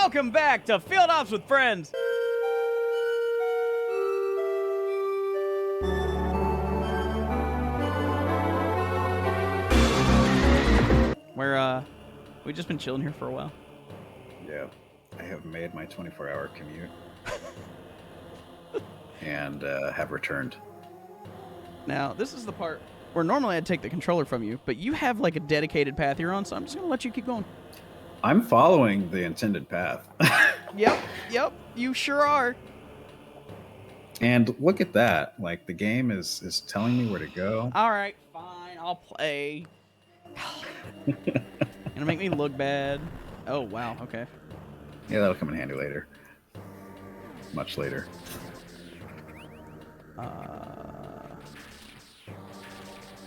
Welcome back to Field Ops with Friends. We've just been chilling here for a while. Yeah, I have made my 24-hour commute and have returned. Now, this is the part where normally I'd take the controller from you, but you have like a dedicated path you're on, so I'm just gonna let you keep going. I'm following the intended path. Yep, you sure are. And look at that. Like, the game is telling me where to go. All right, fine, I'll play. Gonna make me look bad. Oh, wow, okay. Yeah, that'll come in handy later. Much later. Can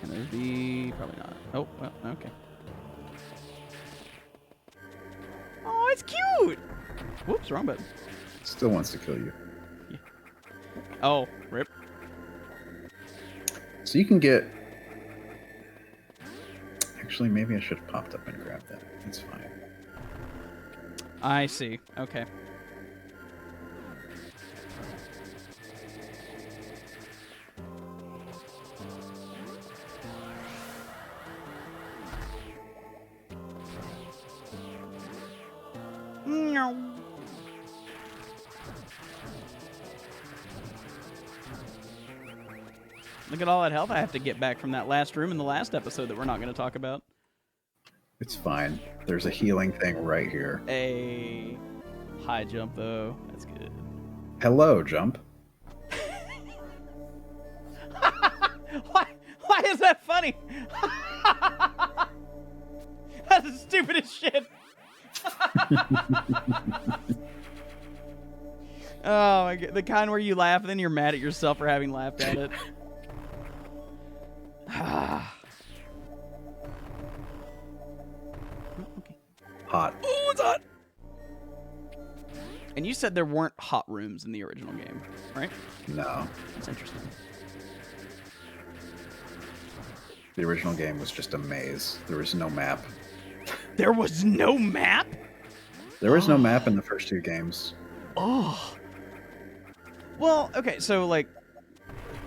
there be... Probably not. Oh, well, okay. Oh, it's cute! Whoops, wrong button. Still wants to kill you. Yeah. Oh, rip. So you can get... Actually, maybe I should have popped up and grabbed that. It's fine. I see. Okay. No. Look at all that health I have to get back from that last room in the last episode that we're not going to talk about. It's fine. There's a healing thing right here. A high jump, though. That's good. Hello, jump. Why is that funny? That's the stupidest shit. Oh my god, the kind where you laugh and then you're mad at yourself for having laughed at it. Okay. Hot. Oh, it's hot. And you said there weren't hot rooms in the original game, right? No. That's interesting. The original game was just a maze. There was no map. There was no map? There was no map in the first two games. Oh. Well, okay, so, like,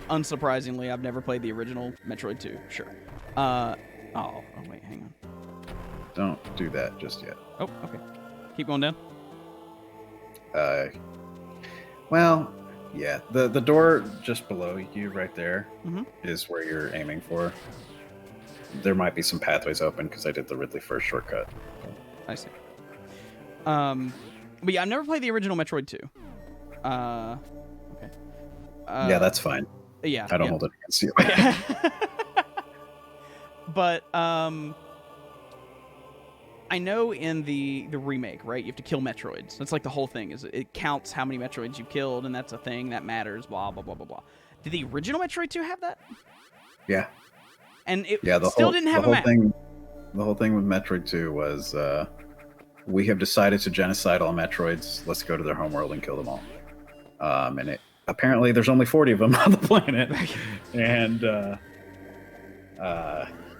unsurprisingly, I've never played the original Metroid 2. Sure. Oh, wait, hang on. Don't do that just yet. Oh, okay. Keep going down. Well, yeah. The door just below you right there is Mm-hmm. where you're aiming for. There might be some pathways open because I did the Ridley first shortcut. I see. But yeah, I've never played the original Metroid 2. Okay. Yeah, that's fine. Yeah. I don't yeah. hold it against you. But I know in the remake, right, you have to kill Metroids. That's like the whole thing. Is it counts how many Metroids you've killed, and that's a thing that matters. Blah blah blah blah blah. Did the original Metroid 2 have that? Yeah. And it Yeah. still didn't have a map. The whole thing with Metroid 2 was we have decided to genocide all Metroids. Let's go to their homeworld and kill them all. And apparently there's only 40 of them on the planet. And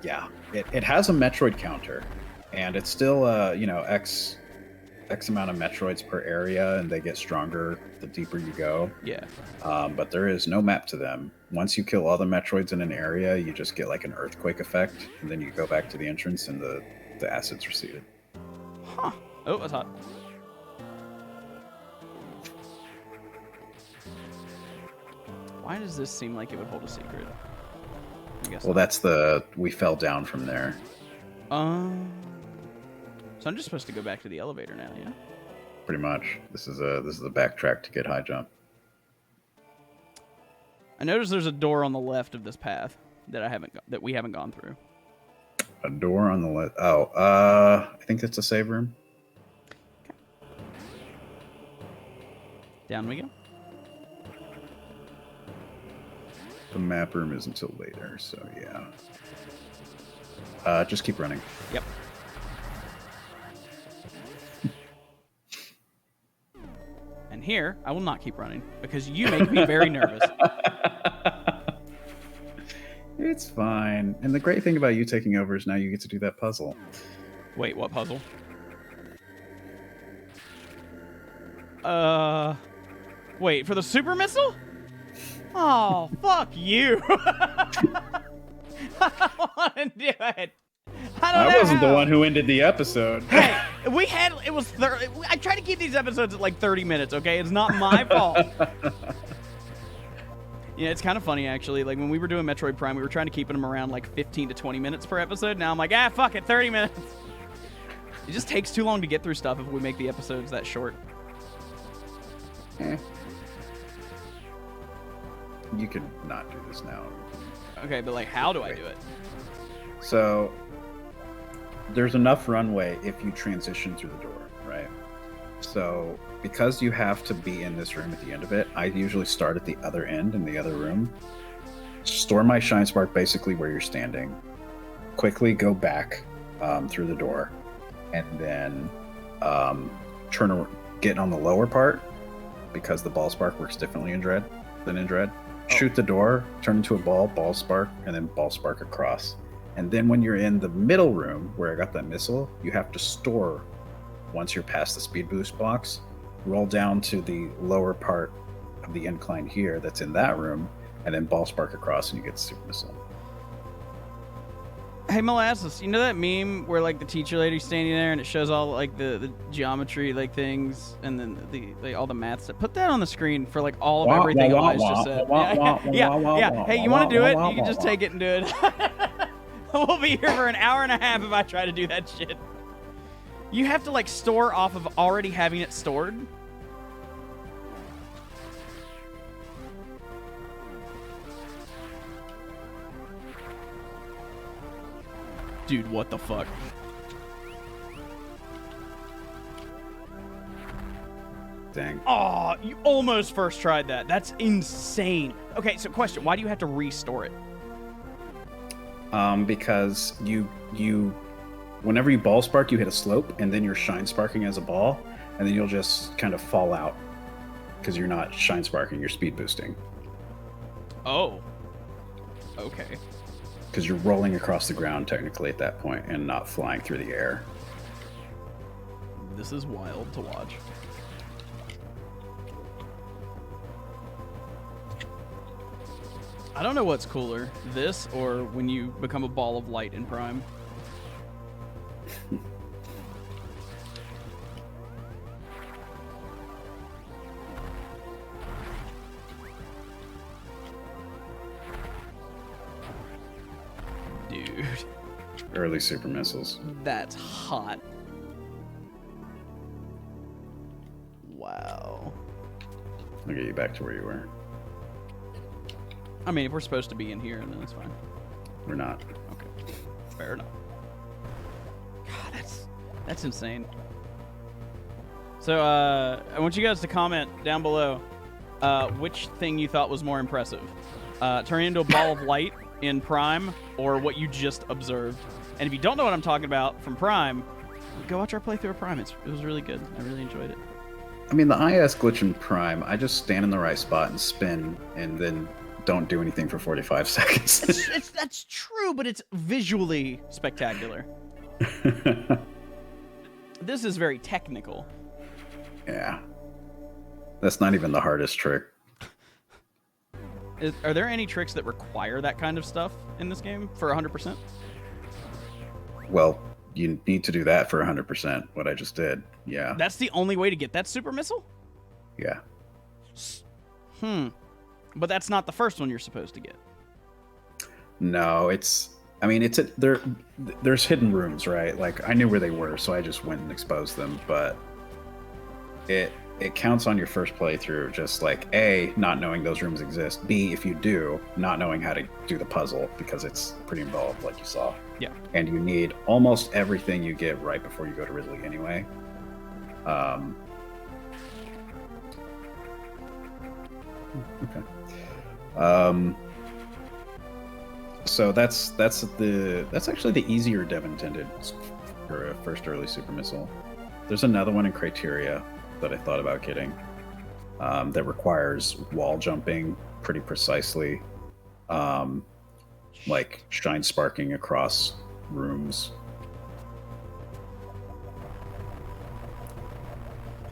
yeah, it has a Metroid counter, and it's still X amount of Metroids per area, and they get stronger the deeper you go. Yeah. But there is no map to them. Once you kill all the Metroids in an area, you just get like an earthquake effect, and then you go back to the entrance and the acid's receded. Huh. Oh, that's hot. Why does this seem like it would hold a secret? I guess. Well, that's we fell down from there. So I'm just supposed to go back to the elevator now, yeah? Pretty much. This is a backtrack to get high jump. I noticed there's a door on the left of this path that we haven't gone through. A door on the left. Oh, I think that's a save room. Okay. Down we go. The map room is until later, so yeah. Just keep running. Yep. And here, I will not keep running because you make me very nervous. It's fine. And the great thing about you taking over is now you get to do that puzzle. Wait, what puzzle? Wait, for the super missile? Oh, fuck you. I don't want to do it. I wasn't the one who ended the episode. Hey, it was 30. I try to keep these episodes at like 30 minutes, okay? It's not my fault. Yeah, it's kind of funny, actually. Like, when we were doing Metroid Prime, we were trying to keep them around like 15 to 20 minutes per episode. Now I'm like, fuck it, 30 minutes. It just takes too long to get through stuff if we make the episodes that short. You can not do this now. Okay, but like, how do I do it? So, there's enough runway if you transition through the door, right? So, because you have to be in this room at the end of it, I usually start at the other end in the other room, store my Shine Spark basically where you're standing, quickly go back through the door, and then get on the lower part, because the ball spark works differently in Dread than in Dread. Shoot the door, turn into a ball spark, and then ball spark across. And then when you're in the middle room where I got that missile, you have to store once you're past the speed boost box, roll down to the lower part of the incline here that's in that room, and then ball spark across and you get the super missile. Hey, Molasses, you know that meme where like the teacher lady's standing there and it shows all like the geometry like things and then all the math stuff? Put that on the screen for like all of everything Elias just said. Yeah. Hey, you want to do it? You can just take it and do it. We'll be here for an hour and a half if I try to do that shit. You have to like store off of already having it stored. Dude, what the fuck? Dang. Aw, you almost first tried that. That's insane. Okay, so question, why do you have to restore it? Because you whenever you ball spark, you hit a slope, and then you're shine sparking as a ball, and then you'll just kind of fall out because you're not shine sparking, you're speed boosting. Oh. Okay. Because you're rolling across the ground technically at that point and not flying through the air. This is wild to watch. I don't know what's cooler, this or when you become a ball of light in Prime. Dude. Early super missiles. That's hot. Wow. I'll get you back to where you were. I mean, if we're supposed to be in here, then it's fine. We're not. Okay. Fair enough. God, that's insane. So, I want you guys to comment down below which thing you thought was more impressive. Turning into a ball of light in Prime or what you just observed. And if you don't know what I'm talking about from Prime, go watch our playthrough of Prime. It was really good. I really enjoyed it. I mean, the IS glitch in Prime, I just stand in the right spot and spin, and then don't do anything for 45 seconds. That's true, but it's visually spectacular. This is very technical. Yeah. That's not even the hardest trick. Are there any tricks that require that kind of stuff in this game for 100%? Well, you need to do that for 100%, what I just did. Yeah. That's the only way to get that super missile? Yeah. But that's not the first one you're supposed to get. No, there's hidden rooms, right? Like, I knew where they were, so I just went and exposed them, but it counts on your first playthrough, just like A, not knowing those rooms exist, B, if you do, not knowing how to do the puzzle, because it's pretty involved, like you saw. Yeah. And you need almost everything you get right before you go to Ridley anyway. Okay. So that's actually the easier dev intended for a first early super missile. There's another one in Criteria that I thought about getting that requires wall jumping pretty precisely, like shine sparking across rooms.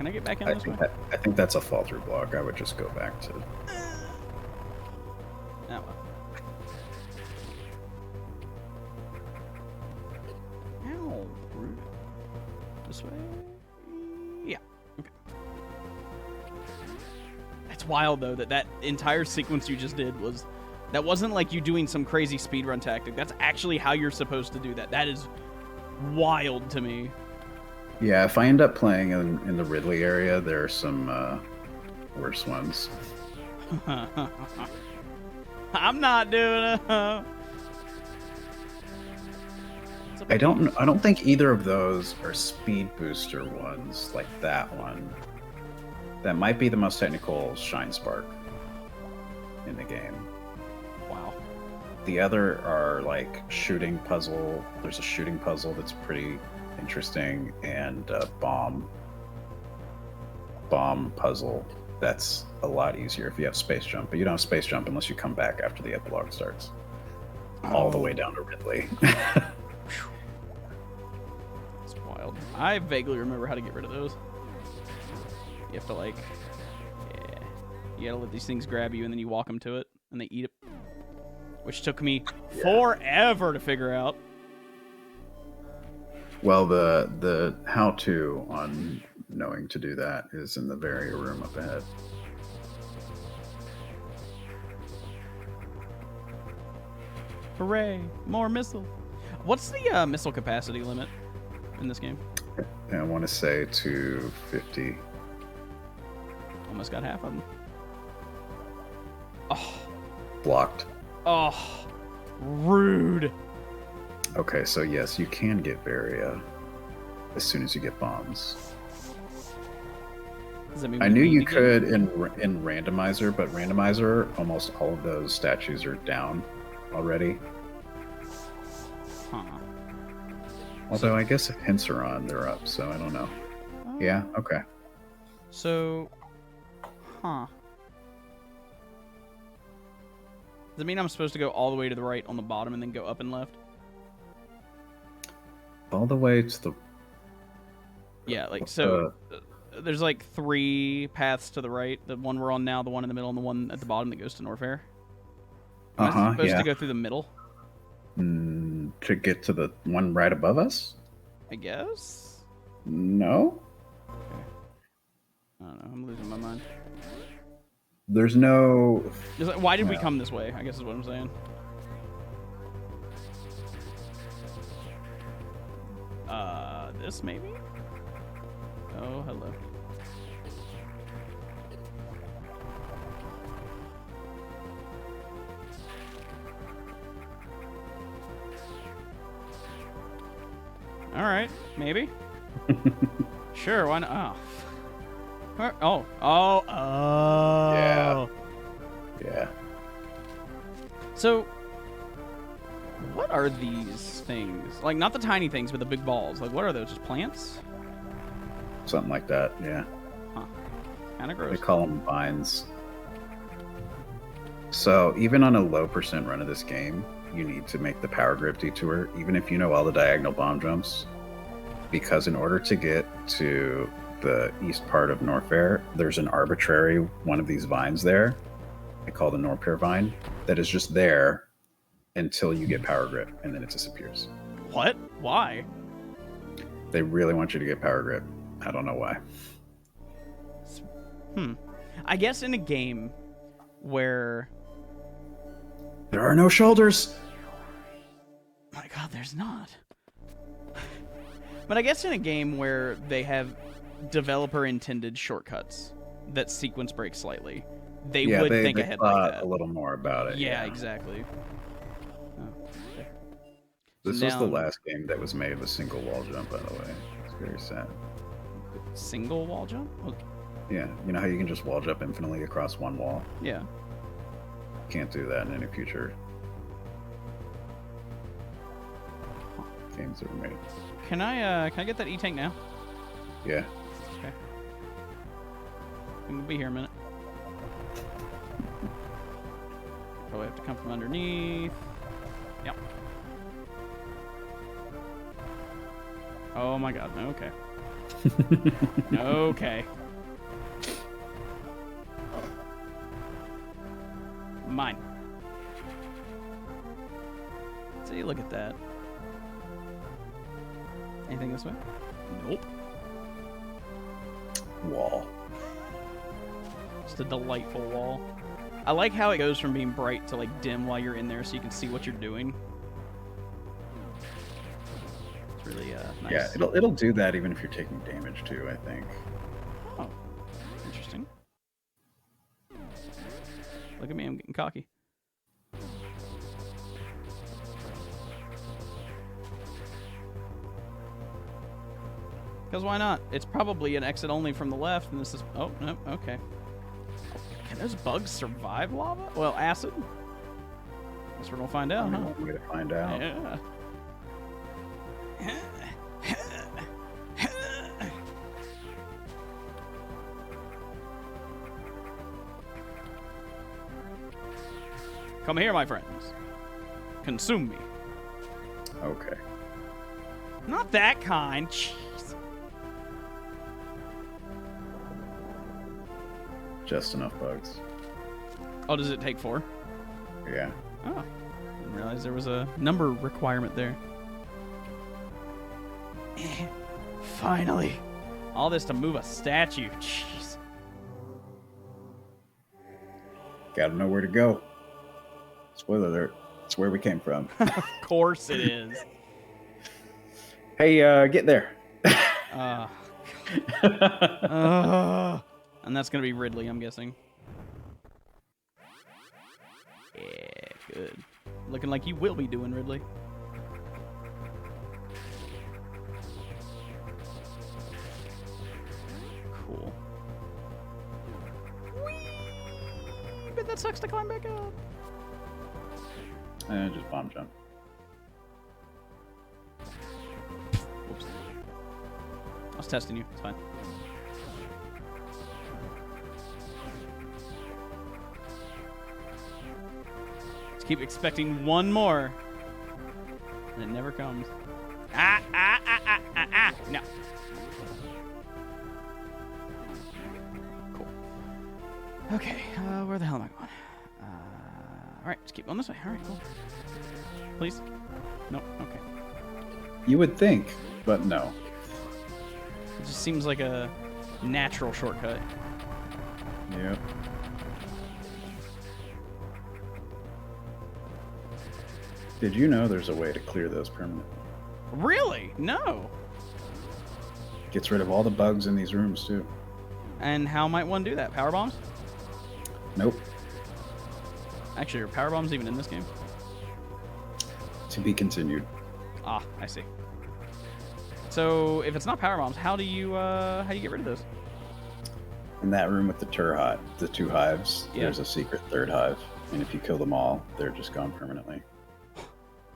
Can I get back in I this think way? I think that's a fall through block. I would just go back to. Oh, well. Ow, rude. This way? Yeah. Okay. That's wild, though, that entire sequence you just did was... That wasn't like you doing some crazy speedrun tactic. That's actually how you're supposed to do that. That is wild to me. Yeah, if I end up playing in the Ridley area, there are some worse ones. I'm not doing it. I don't think either of those are speed booster ones like that one. That might be the most technical Shine Spark in the game. Wow. The other are like shooting puzzle. There's a shooting puzzle that's pretty interesting, and a bomb puzzle that's a lot easier if you have space jump, but you don't have space jump unless you come back after the epilogue starts. All the way down to Ridley. That's wild. I vaguely remember how to get rid of those. You have to like, yeah, you gotta let these things grab you and then you walk them to it and they eat it, which took me forever to figure out. Well, the how-to on knowing to do that is in the very room up ahead. Hooray! More missiles. What's the missile capacity limit in this game? And I want to say 250. Almost got half of them. Oh. Blocked. Oh. Rude. Okay, so yes, you can get Varia as soon as you get bombs. Does that mean I knew you could in randomizer, but randomizer, almost all of those statues are down already. Huh. Although I guess if hints are on, they're up, so I don't know. Yeah, okay. So, huh. Does it mean I'm supposed to go all the way to the right on the bottom and then go up and left? All the way to the... Yeah, like, so there's like 3 paths to the right. The one we're on now, the one in the middle, and the one at the bottom that goes to Norfair. Am I supposed to go through the middle? To get to the one right above us? I guess? No? Okay. I don't know. I'm losing my mind. There's no... Why did we come this way? I guess is what I'm saying. This maybe? Oh, hello. All right, maybe. Sure, why not? Oh. Oh. Yeah. Yeah. So, what are these things? Like, not the tiny things, but the big balls. Like, what are those? Just plants? Something like that, yeah. Huh. Kind of gross. They call them vines. So, even on a low % run of this game, you need to make the power grip detour, even if you know all the diagonal bomb jumps. Because in order to get to the east part of Norfair, there's an arbitrary one of these vines there. I call the Norfair vine, that is just there until you get power grip, and then it disappears. What? Why? They really want you to get power grip. I don't know why. I guess in a game where... There are no shoulders! My god, there's not. But I guess in a game where they have developer-intended shortcuts that sequence break slightly, they would think ahead like that. A little more about it. Yeah, exactly. Oh, okay. This was the last game that was made with single wall jump, by the way. It's very sad. Single wall jump? Yeah, you know how you can just wall jump infinitely across one wall? Yeah. Can't do that in any future games that were made. Can I get that E-tank now? Yeah. Okay. I'm gonna be here a minute. Probably have to come from underneath. Yep. Oh my god, no, okay. Okay. Mine. See, look at that. Anything this way? Nope. Wall. Just a delightful wall. I like how it goes from being bright to like dim while you're in there, so you can see what you're doing. It's really nice. Yeah, it'll do that even if you're taking damage too, I think. Oh, interesting. Look at me, I'm getting cocky. Because why not? It's probably an exit only from the left, and this is... Oh, no, okay. Can those bugs survive lava? Well, acid? Guess we're gonna find out, huh? One way to find out. Yeah. Come here, my friends. Consume me. Okay. Not that kind. Jeez. Just enough bugs. Oh, does it take 4? Yeah. Oh. Didn't realize there was a number requirement there. Finally. All this to move a statue. Jeez. Gotta know where to go. Spoiler alert. It's where we came from. Of course it is. Hey, get there. And that's going to be Ridley, I'm guessing. Yeah, good. Looking like you will be doing Ridley. Cool. Whee! I bet that sucks to climb back up. Just bomb jump. Whoops. I was testing you. It's fine. Just keep expecting one more. And it never comes. No. Cool. Okay, where the hell am I going? Alright, just keep going this way. Alright, cool. Please? No? Okay. You would think, but no. It just seems like a natural shortcut. Yep. Did you know there's a way to clear those permanently? Really? No. Gets rid of all the bugs in these rooms, too. And how might one do that? Power bombs? Nope. Actually, are power bombs even in this game? To be continued. Ah, I see. So if it's not power bombs, how do you get rid of those? In that room with the the 2 hives, Yeah. there's a secret 3rd hive. And if you kill them all, they're just gone permanently.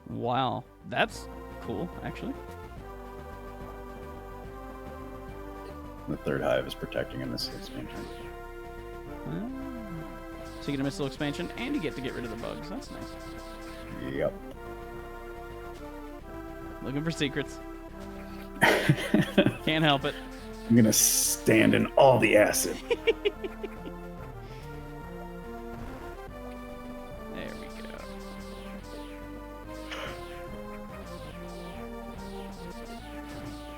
Wow, that's cool, actually. The 3rd hive is protecting a missile expansion. So you get a missile expansion, and you get to get rid of the bugs. That's nice. Yep. Looking for secrets. Can't help it. I'm gonna stand in all the acid. There we go.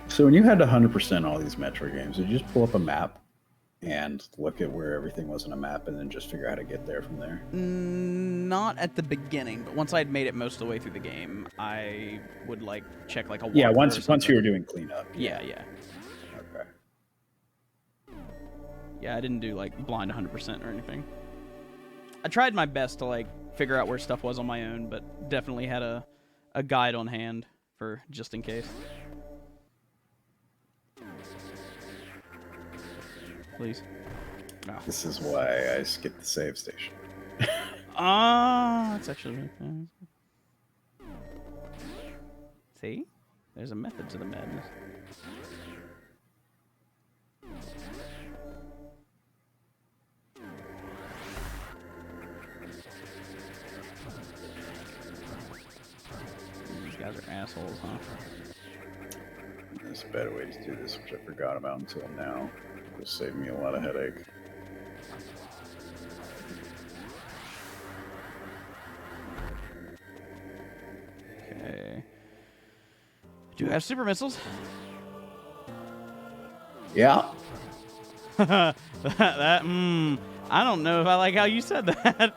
So when you had to 100% all these Metroid games, did you just pull up a map and look at where everything was on a map and then just figure out how to get there from there? Not at the beginning, but once I'd made it most of the way through the game, I would like check like a Yeah, walkthrough or once something. you were doing cleanup. Yeah. Okay. Yeah, I didn't do like blind 100% or anything. I tried my best to like figure out where stuff was on my own, but definitely had a guide on hand for just in case. Please. Oh. This is why I skipped the save station. Ah, that's actually really fast. See? There's a method to the madness. These guys are assholes, huh? There's a better way to do this, which I forgot about until now. It'll save me a lot of headache. Okay. Do you have super missiles? Yeah. I don't know if I like how you said that.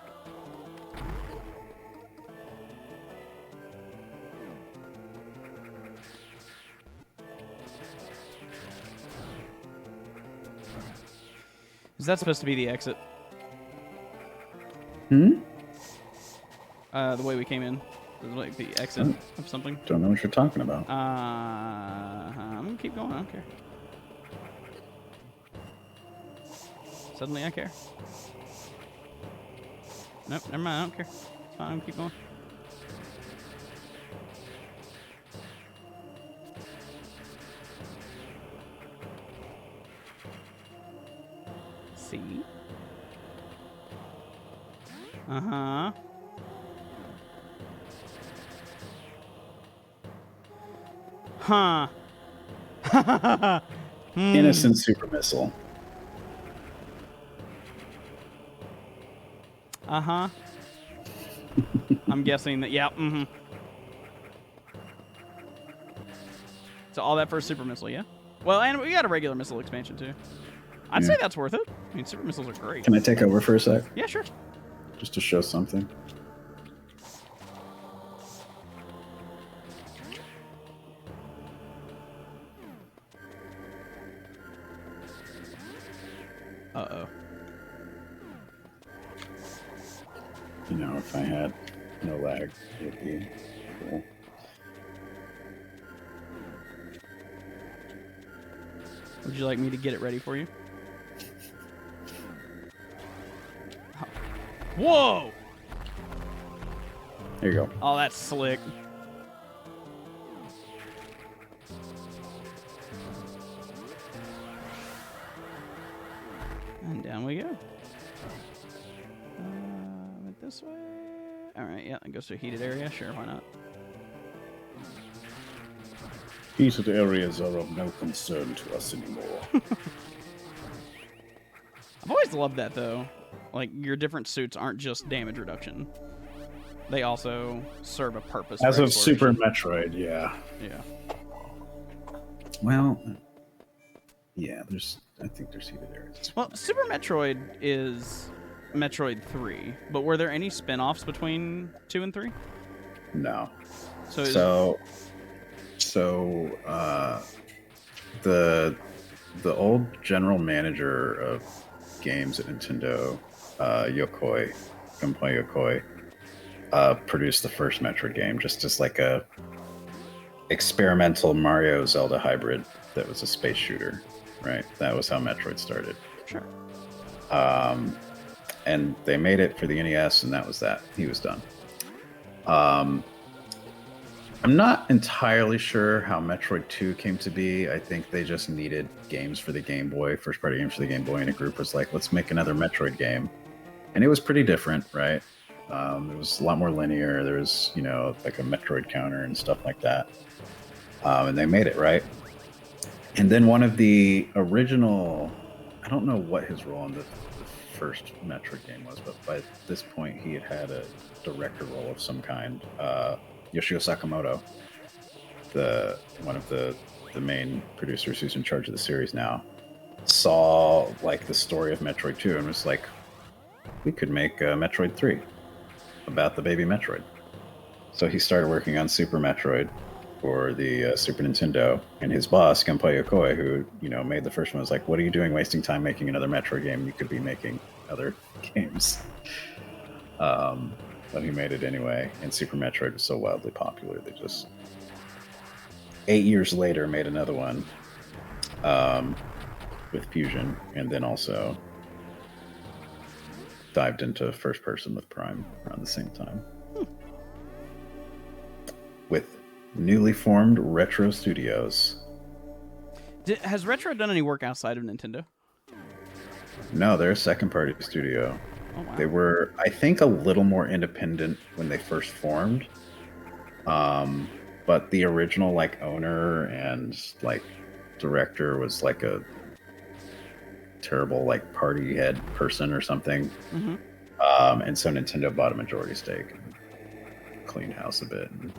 Is that supposed to be the exit? Hmm? The way we came in. Is it like the exit of something? Don't know what you're talking about. I'm gonna keep going, I don't care. Suddenly I care. Nope, never mind, I don't care. It's fine, I'm gonna keep going. See? Uh-huh. Huh. Innocent super missile. Uh-huh. I'm guessing that, yeah, mm-hmm. So all that for a super missile, yeah? Well, and we got a regular missile expansion, too. I'd say that's worth it. I mean, super missiles are great. Can I take over for a sec? Yeah, sure. Just to show something. Uh-oh. You know, if I had no lag, it would be cool. Would you like me to get it ready for you? Whoa! There you go. Oh, that's slick. And down we go. Went this way. All right, yeah, it goes to a heated area. Sure, why not? Heated areas are of no concern to us anymore. I've always loved that, though. Like, your different suits aren't just damage reduction. They also serve a purpose. As of Super Metroid, yeah. Yeah. Well, yeah, I think there's heated areas. Well, Super Metroid is Metroid 3, but were there any spin-offs between 2 and 3? No. So the old general manager of games at Nintendo, Gunpei Yokoi, produced the first Metroid game just as like a experimental Mario Zelda hybrid that was a space shooter, right? That was how Metroid started. Sure. And they made it for the NES, and that was that. He was done. I'm not entirely sure how Metroid 2 came to be. I think they just needed games for the Game Boy, first-party games for the Game Boy, and a group was like, let's make another Metroid game. And it was pretty different, right? It was a lot more linear. There was, like a Metroid counter and stuff like that. And they made it, right? And then one of the original, I don't know what his role in the first Metroid game was, but by this point he had a director role of some kind. Yoshio Sakamoto, one of the main producers who's in charge of the series now, saw like the story of Metroid 2 and was like, we could make Metroid 3 about the baby Metroid. So he started working on Super Metroid for the Super Nintendo, and his boss, Gunpei Yokoi, who made the first one, was like, what are you doing wasting time making another Metroid game? You could be making other games. But he made it anyway, and Super Metroid was so wildly popular, they just 8 years later made another one with Fusion, and then also dived into first person with Prime around the same time. With newly formed Retro Studios. Has Retro done any work outside of Nintendo? No, they're a second party studio. Oh, wow. They were, I think, a little more independent when they first formed. but the original like owner and like director was like a terrible like party head person or something. Mm-hmm. And so Nintendo bought a majority stake and cleaned house a bit. And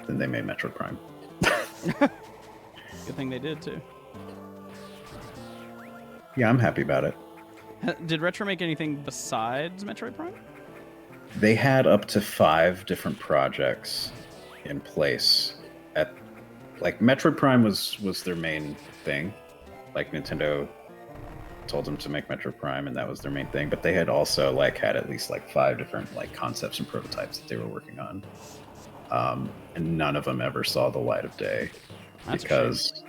then they made Metroid Prime. Good thing they did too. Yeah, I'm happy about it. Did Retro make anything besides Metroid Prime? They had up to 5 different projects in place. At like Metroid Prime was their main thing. Like Nintendo told them to make Metroid Prime, and that was their main thing. But they had also like had at least like 5 different like concepts and prototypes that they were working on, and none of them ever saw the light of day. That's because,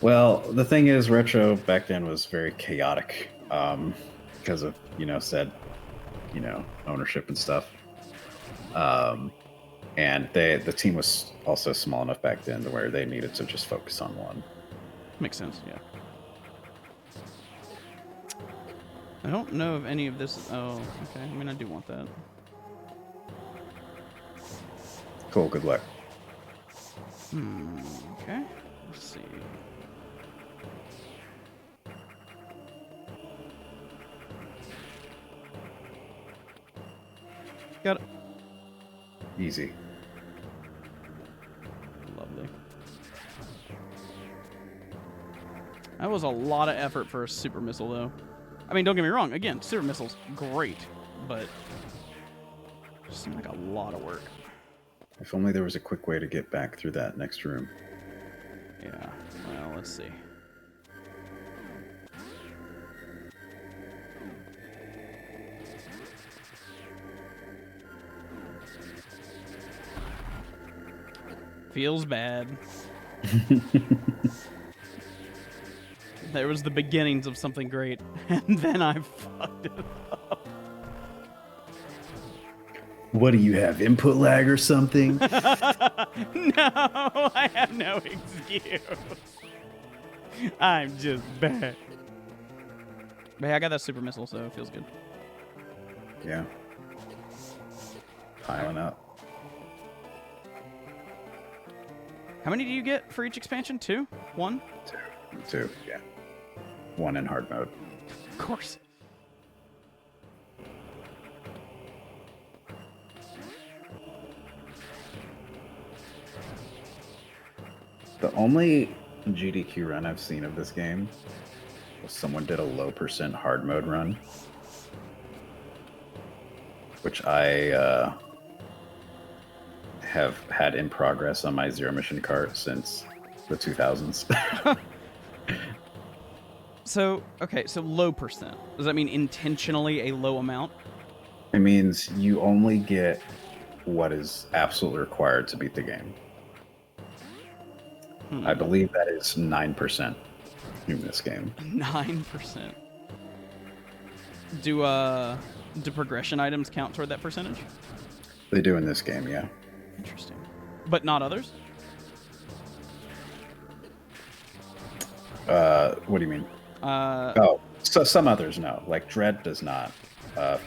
well, the thing is, Retro back then was very chaotic because of said ownership and stuff. And the team was also small enough back then to where they needed to just focus on one. Makes sense, yeah. I don't know if any of this... Oh, okay. I mean, I do want that. Cool, good luck. Okay. Let's see. Got it. Easy. Lovely. That was a lot of effort for a super missile, though. I mean, don't get me wrong. Again, super missile's great, but it just seemed like a lot of work. If only there was a quick way to get back through that next room. Yeah. Well, let's see. Feels bad. There was the beginnings of something great, and then I fucked it up. What do you have, input lag or something? No, I have no excuse. I'm just bad. But hey, I got that super missile, so it feels good. Yeah. Piling up. How many do you get for each expansion? 2? 1? 2, yeah. 1 in hard mode. Of course. The only GDQ run I've seen of this game was someone did a low % hard mode run, which I have had in progress on my Zero Mission cart since the 2000s. So, okay, so low percent. Does that mean intentionally a low amount? It means you only get what is absolutely required to beat the game. I believe that is 9% in this game. 9%. Do progression items count toward that percentage? They do in this game, yeah. Interesting. But not others? What do you mean? Oh, so some others no. Like Dread does not.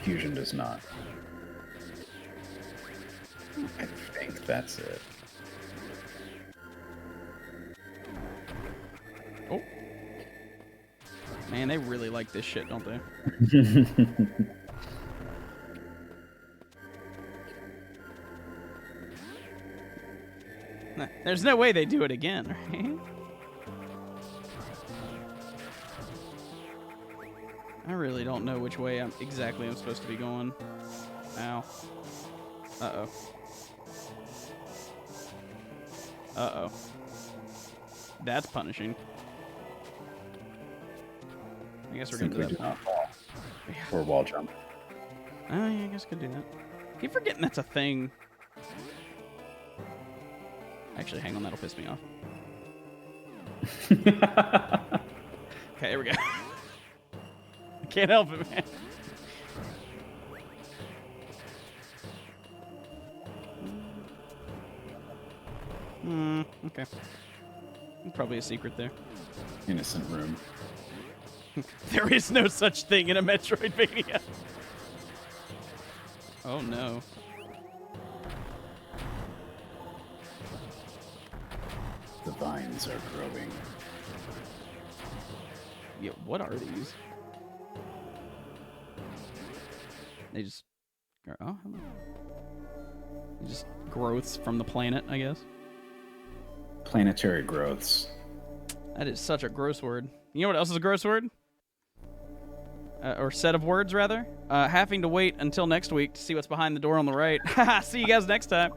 Fusion does not. I think that's it. Oh. Man, they really like this shit, don't they? There's no way they do it again, right? I really don't know which way I'm supposed to be going. Ow. Uh-oh. Uh-oh. That's punishing. I guess we're Simply gonna do do that. not fall. Or wall jump. Oh, yeah, I guess I could do that. Keep forgetting that's a thing. Actually, hang on, that'll piss me off. Okay, here we go. I can't help it, man. Okay. There's probably a secret there. Innocent room. There is no such thing in a Metroidvania. Oh no. Vines are growing. Yeah, what are these? They just... Oh, hello. Just growths from the planet, I guess. Planetary growths. That is such a gross word. You know what else is a gross word? Or set of words, rather? Having to wait until next week to see what's behind the door on the right. See you guys next time.